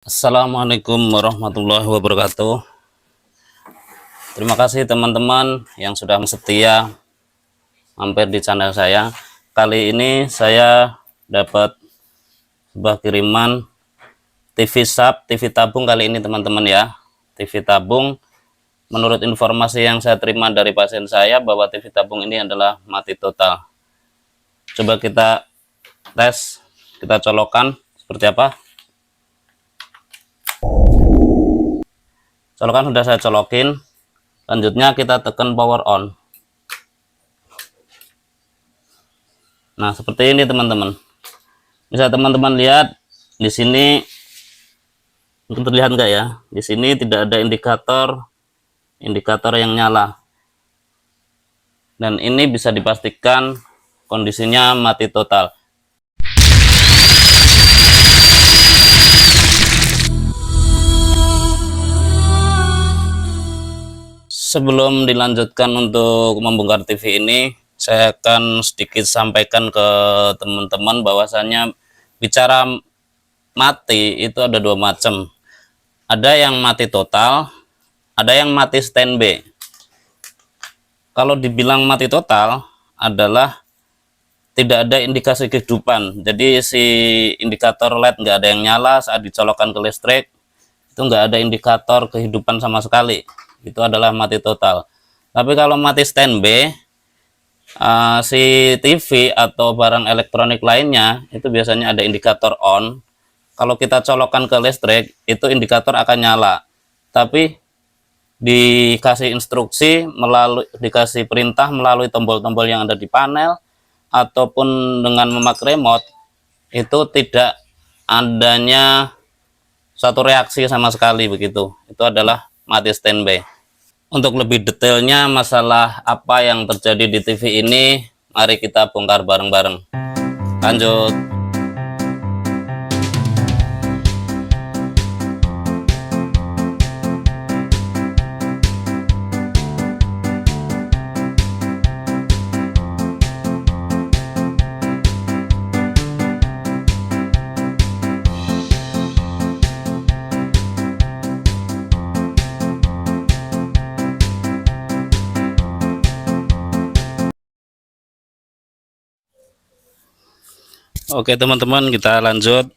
Assalamualaikum warahmatullahi wabarakatuh. Terima kasih teman-teman yang sudah setia mampir di channel saya. Kali ini saya dapat sebuah kiriman TV sub, TV tabung kali ini teman-teman ya. TV tabung, menurut informasi yang saya terima dari pasien saya bahwa TV tabung ini adalah mati total. Coba kita tes, kita colokan seperti apa. Colokan sudah saya colokin. Selanjutnya kita tekan power on. Nah, seperti ini teman-teman. Bisa teman-teman lihat di sini, untuk terlihat enggak ya? Di sini tidak ada indikator yang nyala. Dan ini bisa dipastikan kondisinya mati total. Sebelum dilanjutkan untuk membongkar TV ini, saya akan sedikit sampaikan ke teman-teman bahwasannya bicara mati itu ada dua macam. Ada yang mati total, ada yang mati standby. Kalau dibilang mati total adalah tidak ada indikasi kehidupan. Jadi si indikator LED nggak ada yang nyala saat dicolokkan ke listrik, itu nggak ada indikator kehidupan sama sekali. Itu adalah mati total. Tapi kalau mati standby, si TV atau barang elektronik lainnya itu biasanya ada indikator on. Kalau kita colokkan ke listrik, itu indikator akan nyala. Tapi dikasih instruksi dikasih perintah melalui tombol-tombol yang ada di panel ataupun dengan memakai remote, itu tidak adanya satu reaksi sama sekali begitu. Itu adalah mati standby. Untuk lebih detailnya masalah apa yang terjadi di TV ini, mari kita bongkar bareng-bareng. Lanjut. Oke teman-teman, kita lanjut.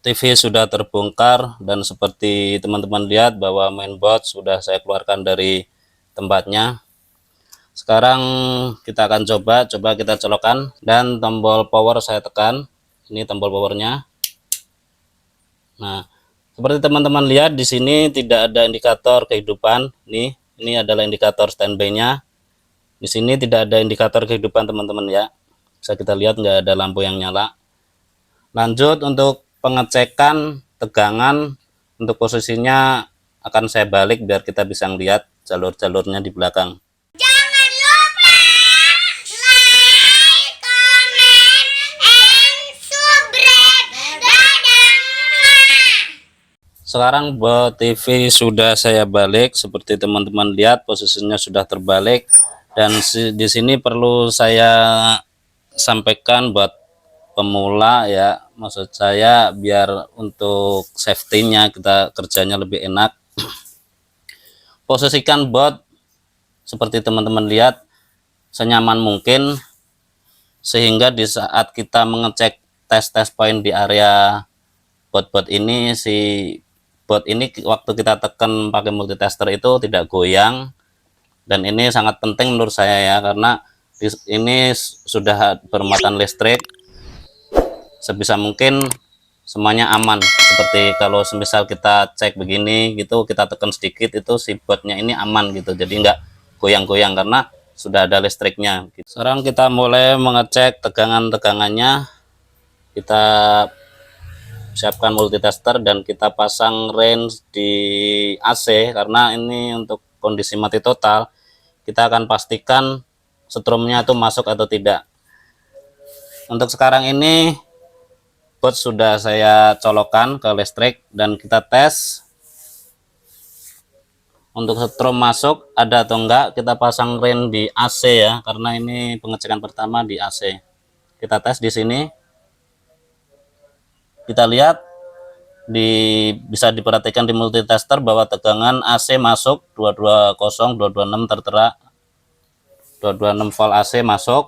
TV sudah terbongkar dan seperti teman-teman lihat bahwa mainboard sudah saya keluarkan dari tempatnya. Sekarang kita akan coba kita colokkan dan tombol power saya tekan. Ini tombol powernya. Nah, seperti teman-teman lihat di sini tidak ada indikator kehidupan. Ini adalah indikator standby-nya. Di sini tidak ada indikator kehidupan teman-teman ya. Bisa kita lihat nggak ada lampu yang nyala. Lanjut untuk pengecekan tegangan, untuk posisinya akan saya balik biar kita bisa melihat jalur-jalurnya di belakang. Jangan lupa like, comment, and subscribe. Dadah. Sekarang buat TV sudah saya balik, seperti teman-teman lihat posisinya sudah terbalik. Dan di sini perlu saya sampaikan buat pemula ya, maksud saya biar untuk safety-nya kita kerjanya lebih enak. Posisikan bot seperti teman-teman lihat senyaman mungkin, sehingga di saat kita mengecek tes point di area bot ini, si bot ini waktu kita tekan pakai multitester itu tidak goyang. Dan ini sangat penting menurut saya ya, karena ini sudah bermuatan listrik. Sebisa mungkin semuanya aman. Seperti kalau semisal kita cek begini gitu, kita tekan sedikit itu si botnya ini aman gitu, jadi nggak goyang-goyang karena sudah ada listriknya gitu. Sekarang kita mulai mengecek tegangannya. Kita siapkan multitester dan kita pasang range di AC, karena ini untuk kondisi mati total kita akan pastikan strumnya itu masuk atau tidak. Untuk sekarang ini bot sudah saya colokkan ke listrik dan kita tes untuk strom masuk ada atau enggak. Kita pasang range di AC ya, karena ini pengecekan pertama di AC. Kita tes di sini, kita lihat bisa diperhatikan di multitester bahwa tegangan AC masuk 220 226 tertera 226 volt AC masuk.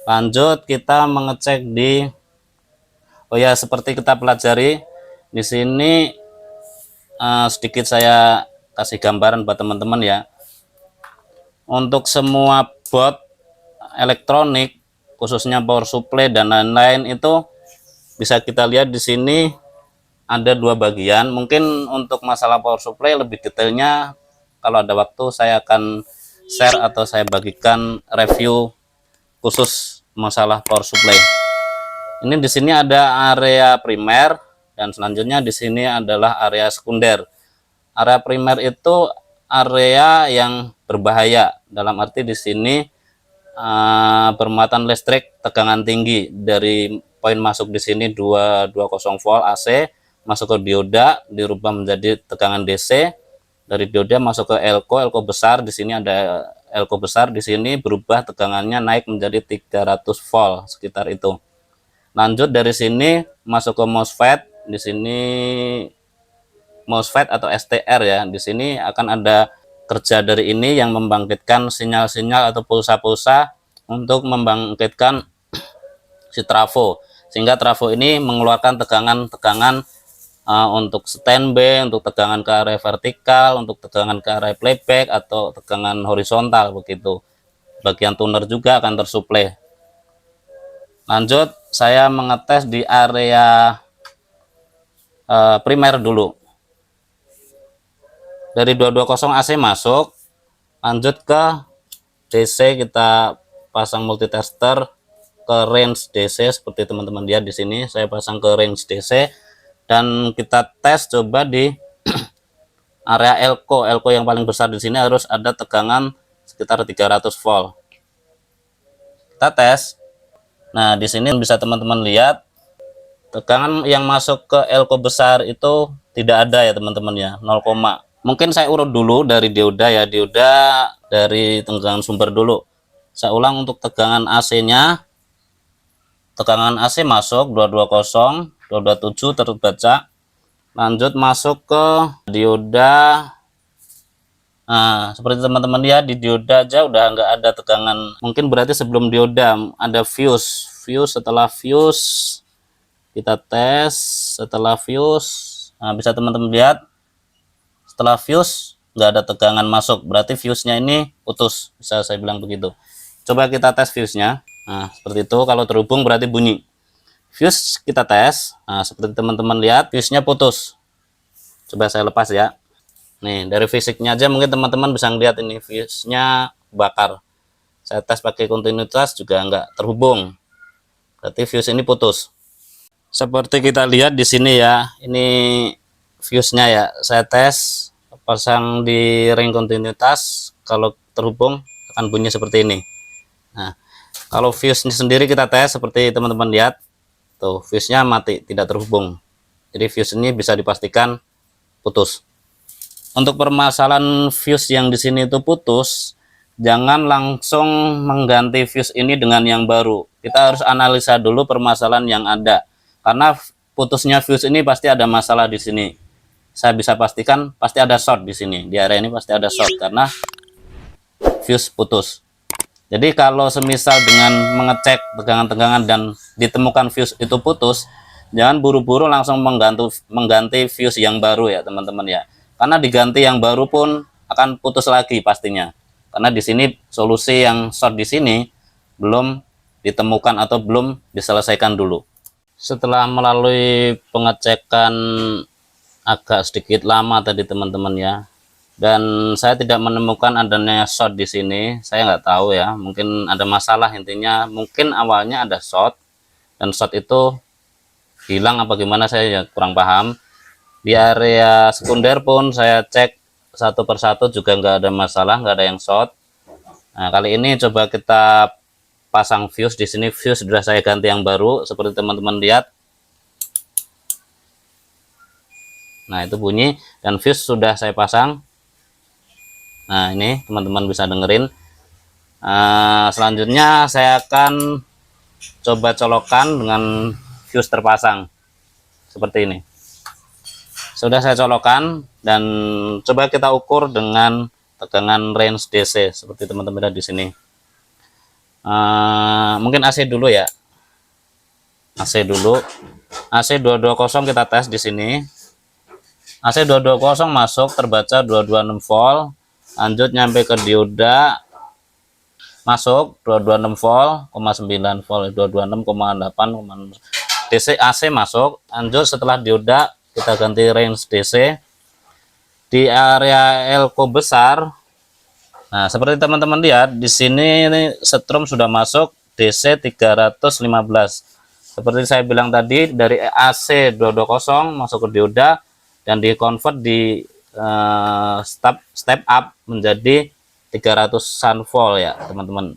Lanjut kita mengecek di, oh ya, seperti kita pelajari di sini, sedikit saya kasih gambaran buat teman-teman ya. Untuk semua board elektronik khususnya power supply dan lain-lain itu bisa kita lihat di sini ada dua bagian. Mungkin untuk masalah power supply lebih detailnya kalau ada waktu saya akan share atau saya bagikan review khusus masalah power supply. Ini di sini ada area primer dan selanjutnya di sini adalah area sekunder. Area primer itu area yang berbahaya, dalam arti di sini bermuatan listrik tegangan tinggi. Dari poin masuk di sini 220 volt AC masuk ke dioda dirubah menjadi tegangan DC. Dari dioda masuk ke elko besar, di sini ada elko besar, di sini berubah tegangannya naik menjadi 300 volt sekitar itu. Lanjut dari sini masuk ke MOSFET, di sini MOSFET atau STR ya. Di sini akan ada kerja dari ini yang membangkitkan sinyal-sinyal atau pulsa-pulsa untuk membangkitkan si trafo, sehingga trafo ini mengeluarkan tegangan-tegangan untuk standby, untuk tegangan ke arah vertikal, untuk tegangan ke arah playback atau tegangan horizontal begitu. Bagian tuner juga akan tersuplai. Lanjut saya mengetes di area primer dulu. Dari 220 AC masuk, lanjut ke DC, kita pasang multitester ke range DC seperti teman-teman lihat di sini. Saya pasang ke range DC dan kita tes coba di area elko yang paling besar. Di sini harus ada tegangan sekitar 300 volt. Kita tes. Nah, di sini bisa teman-teman lihat tegangan yang masuk ke elko besar itu tidak ada ya teman-teman ya, 0, mungkin saya urut dulu dari dioda ya, dioda dari tegangan sumber dulu. Saya ulang untuk tegangan AC-nya. Tegangan AC masuk 220, 227 terbaca. Lanjut masuk ke dioda. Nah, seperti teman-teman lihat di dioda aja udah nggak ada tegangan. Mungkin berarti sebelum dioda ada fuse. Setelah fuse kita tes. Setelah fuse, nah, bisa teman-teman lihat setelah fuse nggak ada tegangan masuk, berarti fuse-nya ini putus, bisa saya bilang begitu. Coba kita tes fuse-nya. Nah, seperti itu. Kalau terhubung berarti bunyi. Fuse kita tes. Nah, seperti teman-teman lihat fuse-nya putus. Coba saya lepas ya. Nih, dari fisiknya aja mungkin teman-teman bisa ngeliat ini fuse-nya bakar. Saya tes pakai kontinuitas juga nggak terhubung. Berarti fuse ini putus. Seperti kita lihat di sini ya, ini fuse-nya ya. Saya tes pasang di ring kontinuitas, kalau terhubung akan bunyi seperti ini. Nah, kalau fuse ini sendiri kita tes seperti teman-teman lihat. Tuh, fuse-nya mati, tidak terhubung. Jadi fuse ini bisa dipastikan putus. Untuk permasalahan fuse yang di sini itu putus, jangan langsung mengganti fuse ini dengan yang baru. Kita harus analisa dulu permasalahan yang ada. Karena putusnya fuse ini pasti ada masalah di sini. Saya bisa pastikan pasti ada short di sini. Di area ini pasti ada short karena fuse putus. Jadi kalau semisal dengan mengecek tegangan-tegangan dan ditemukan fuse itu putus, jangan buru-buru langsung mengganti fuse yang baru ya teman-teman ya. Karena diganti yang baru pun akan putus lagi pastinya. Karena di sini solusi yang short di sini belum ditemukan atau belum diselesaikan dulu. Setelah melalui pengecekan agak sedikit lama tadi teman-teman ya, dan saya tidak menemukan adanya short di sini. Saya nggak tahu ya, mungkin ada masalah, intinya mungkin awalnya ada short dan short itu hilang apa gimana, saya ya kurang paham. Di area sekunder pun saya cek satu persatu juga nggak ada masalah, nggak ada yang short. Nah, kali ini coba kita pasang fuse. Di sini fuse sudah saya ganti yang baru seperti teman-teman lihat. Nah, itu bunyi dan fuse sudah saya pasang. Nah, ini teman-teman bisa dengerin. Selanjutnya saya akan coba colokan dengan fuse terpasang seperti ini. sudah saya colokan, dan coba kita ukur dengan tegangan range DC seperti teman-teman lihat di sini. Mungkin AC dulu ya, AC dulu, AC 220 kita tes di sini. AC 220 masuk, terbaca 226 volt, lanjut nyampe ke dioda, masuk 226 volt, 9 volt, 226,8 DC. AC masuk, lanjut setelah dioda kita ganti range DC di area elko besar. Nah, seperti teman-teman lihat di sini, ini setrum sudah masuk DC 315. Seperti saya bilang tadi, dari AC 220 masuk ke dioda dan dikonvert di step up menjadi 300-an volt ya, teman-teman.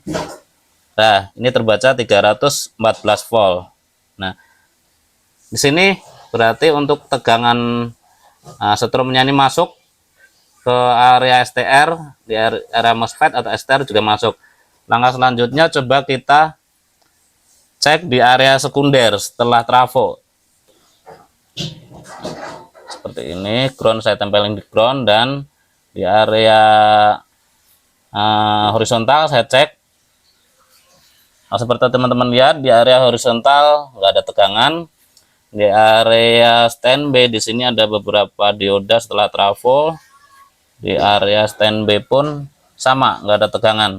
Nah, ini terbaca 314 volt. Nah, di sini berarti untuk tegangan setrumnya ini masuk ke area STR, di area MOSFET atau STR juga masuk. Langkah selanjutnya coba kita cek di area sekunder setelah trafo. Seperti ini, ground saya tempelin di ground, dan di area horizontal saya cek. Nah, seperti teman-teman lihat di area horizontal nggak ada tegangan. Di area standby di sini ada beberapa dioda setelah trafo. Di area standby pun sama, nggak ada tegangan.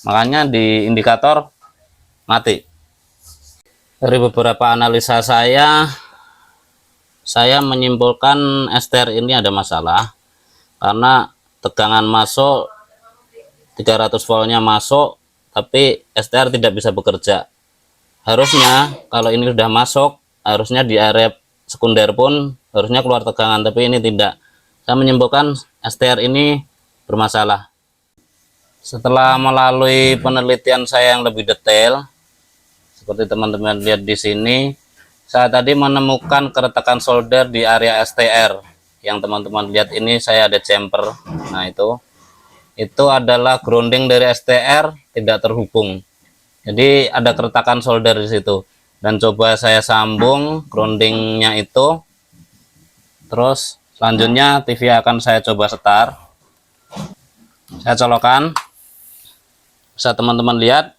Makanya di indikator mati. Dari beberapa analisa saya menyimpulkan STR ini ada masalah karena tegangan masuk 300 voltnya masuk, tapi STR tidak bisa bekerja. Harusnya kalau ini sudah masuk, harusnya di area sekunder pun harusnya keluar tegangan, tapi ini tidak. Saya menyimpulkan STR ini bermasalah. Setelah melalui penelitian saya yang lebih detail, seperti teman-teman lihat di sini, saya tadi menemukan keretakan solder di area STR. Yang teman-teman lihat ini, saya ada jumper. Nah, itu adalah grounding dari STR tidak terhubung. Jadi ada keretakan solder di situ. Dan coba saya sambung groundingnya itu. Terus selanjutnya TV akan saya coba setar. Saya colokan. Bisa teman-teman lihat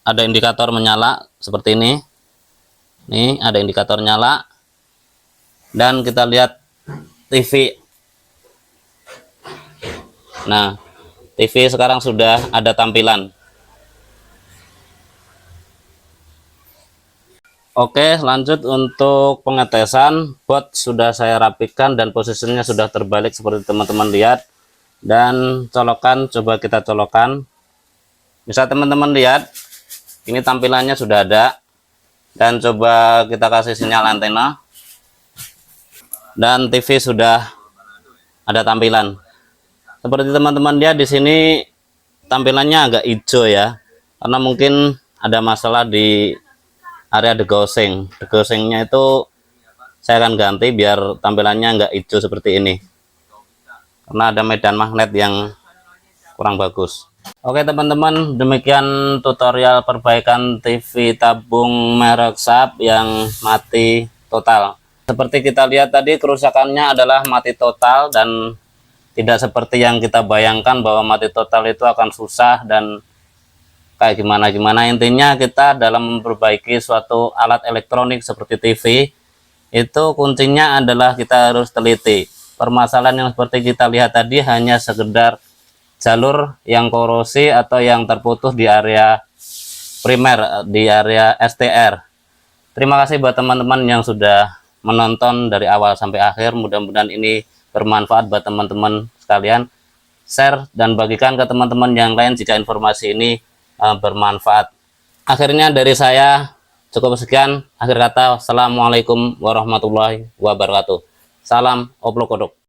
ada indikator menyala seperti ini. Nih ada indikator nyala. Dan kita lihat TV. Nah, TV sekarang sudah ada tampilan. Oke, lanjut untuk pengetesan. Bot sudah saya rapikan dan posisinya sudah terbalik seperti teman-teman lihat. Dan colokan, coba kita colokan. Bisa teman-teman lihat, ini tampilannya sudah ada. Dan coba kita kasih sinyal antena. Dan TV sudah ada tampilan. Seperti teman-teman lihat di sini tampilannya agak hijau ya. Karena mungkin ada masalah di area degaussing. Degaussingnya itu saya akan ganti biar tampilannya enggak hijau seperti ini. Karena ada medan magnet yang kurang bagus. Oke teman-teman, demikian tutorial perbaikan TV tabung merek Sharp yang mati total. Seperti kita lihat tadi, kerusakannya adalah mati total dan tidak seperti yang kita bayangkan bahwa mati total itu akan susah dan kayak gimana-gimana. Intinya kita dalam memperbaiki suatu alat elektronik seperti TV itu kuncinya adalah kita harus teliti. Permasalahan yang seperti kita lihat tadi hanya sekedar jalur yang korosi atau yang terputus di area primer, di area STR. Terima kasih buat teman-teman yang sudah menonton dari awal sampai akhir. Mudah-mudahan ini bermanfaat buat teman-teman sekalian. Share dan bagikan ke teman-teman yang lain jika informasi ini bermanfaat. Akhirnya dari saya cukup sekian. Akhir kata, assalamualaikum warahmatullahi wabarakatuh. Salam oplok kodok.